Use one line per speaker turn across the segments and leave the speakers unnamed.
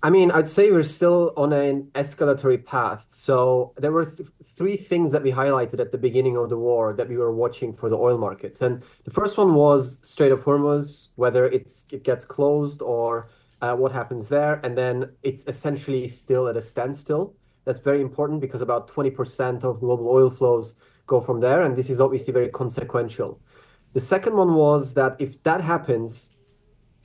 I mean, I'd say we're still on an escalatory path. So there were th three things that we highlighted at the beginning of the war that we were watching for the oil markets. And the first one was Strait of Hormuz, whether it gets closed or what happens there. And then it's essentially still at a standstill. That's very important because about 20% of global oil flows go from there. And this is obviously very consequential. The second one was that if that happens,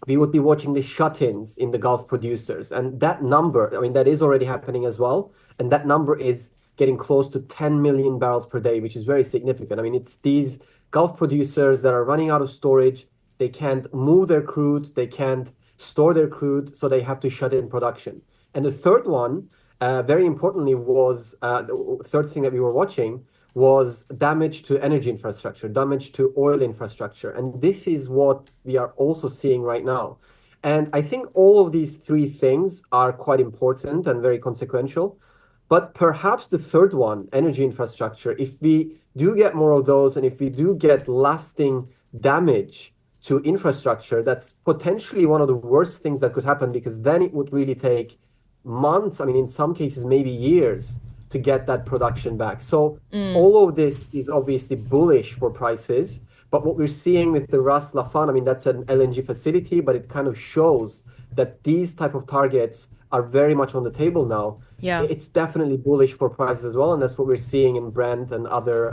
we would be watching the shut-ins in the Gulf producers. And that number, I mean, that is already happening as well. And that number is getting close to 10 million barrels per day, which is very significant. I mean, it's these Gulf producers that are running out of storage. They can't move their crude, they can't store their crude, so they have to shut in production. And the third one, very importantly, was the third thing that we were watching was damage to energy infrastructure, damage to oil infrastructure. And this is what we are also seeing right now. And I think all of these three things are quite important and very consequential. But perhaps the third one, energy infrastructure, if we do get more of those and if we do get lasting damage to infrastructure, that's potentially one of the worst things that could happen because then it would really take months, I mean, in some cases, maybe years to get that production back. So all of this is obviously bullish for prices. But what we're seeing with the Ras Laffan, I mean, that's an LNG facility, but it kind of shows that these type of targets are very much on the table now.
Yeah.
It's definitely bullish for prices as well. And that's what we're seeing in Brent and other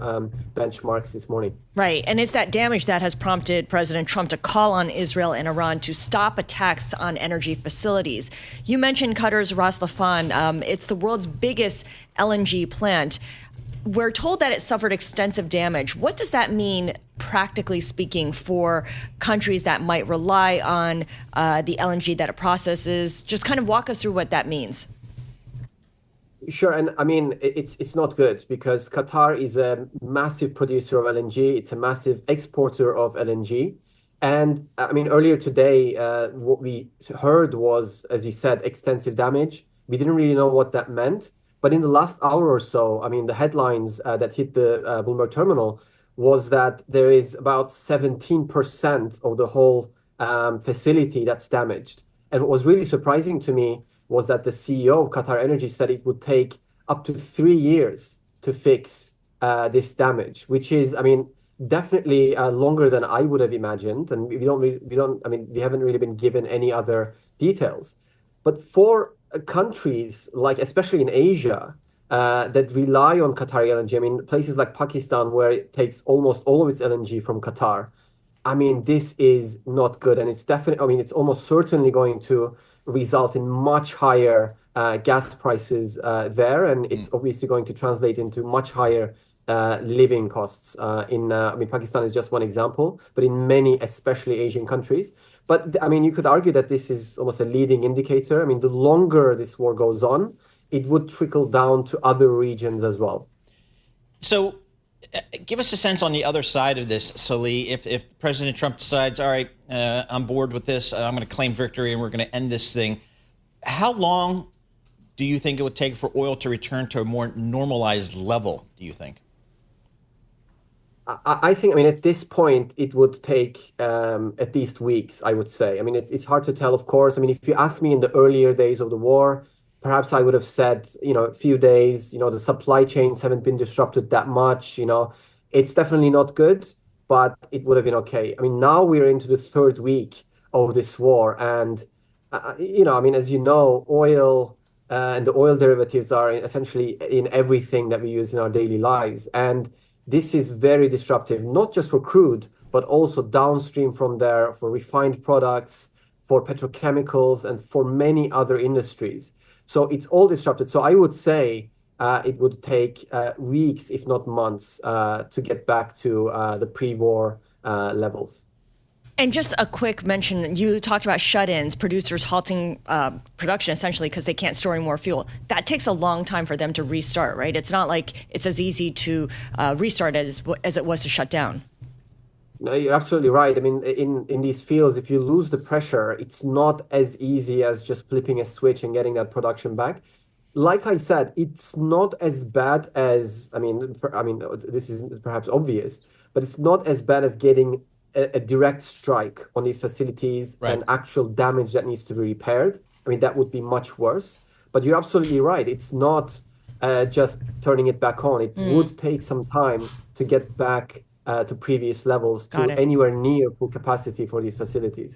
benchmarks this morning.
Right. And it's that damage that has prompted President Trump to call on Israel and Iran to stop attacks on energy facilities. You mentioned Qatar's Ras Laffan. It's the world's biggest LNG plant. We're told that it suffered extensive damage. What does that mean, practically speaking, for countries that might rely on the LNG that it processes? Just kind of walk us through what that means.
Sure, and I mean it's not good because Qatar is a massive producer of LNG. It's a massive exporter of LNG, and I mean earlier today, what we heard was, as you said, extensive damage. We didn't really know what that meant, but in the last hour or so, I mean the headlines that hit the Bloomberg terminal was that there is about 17% of the whole facility that's damaged. And what was really surprising to me was that the CEO of Qatar Energy said it would take up to 3 years to fix this damage, which is, I mean, definitely longer than I would have imagined. And I mean, we haven't really been given any other details. But for countries like, especially in Asia, that rely on Qatari LNG, I mean, places like Pakistan, where it takes almost all of its LNG from Qatar, I mean, this is not good. And it's definitely, I mean, it's almost certainly going to result in much higher gas prices there. And it's obviously going to translate into much higher living costs I mean, Pakistan is just one example, but in many, especially Asian countries. But I mean, you could argue that this is almost a leading indicator. I mean, the longer this war goes on, it would trickle down to other regions as well.
So give us a sense on the other side of this, Salih. If President Trump decides, all right, I'm bored with this, I'm going to claim victory and we're going to end this thing, how long do you think it would take for oil to return to a more normalized level, do you think?
I think, I mean, at this point, it would take at least weeks, I would say. I mean, it's hard to tell, of course. I mean, if you asked me in the earlier days of the war, perhaps I would have said, a few days, the supply chains haven't been disrupted that much, it's definitely not good, but it would have been okay. I mean, now we're into the third week of this war. And, I mean, as you know, oil and the oil derivatives are essentially in everything that we use in our daily lives. And this is very disruptive, not just for crude, but also downstream from there for refined products, for petrochemicals, and for many other industries. So it's all disrupted. So I would say it would take weeks, if not months, to get back to the pre-war levels.
And just a quick mention, you talked about shut-ins, producers halting production essentially because they can't store any more fuel. That takes a long time for them to restart, right? It's not like it's as easy to restart as it was to shut down.
No, you're absolutely right. I mean, in these fields, if you lose the pressure, it's not as easy as just flipping a switch and getting that production back. Like I said, it's not as bad as, I mean, this is perhaps obvious, but it's not as bad as getting a direct strike on these facilities
Right.
and actual damage that needs to be repaired. I I mean, that would be much worse. But you're absolutely right. It's not just turning it back on. It would take some time to get back to previous levels, to
Got it.
anywhere near full capacity for these facilities.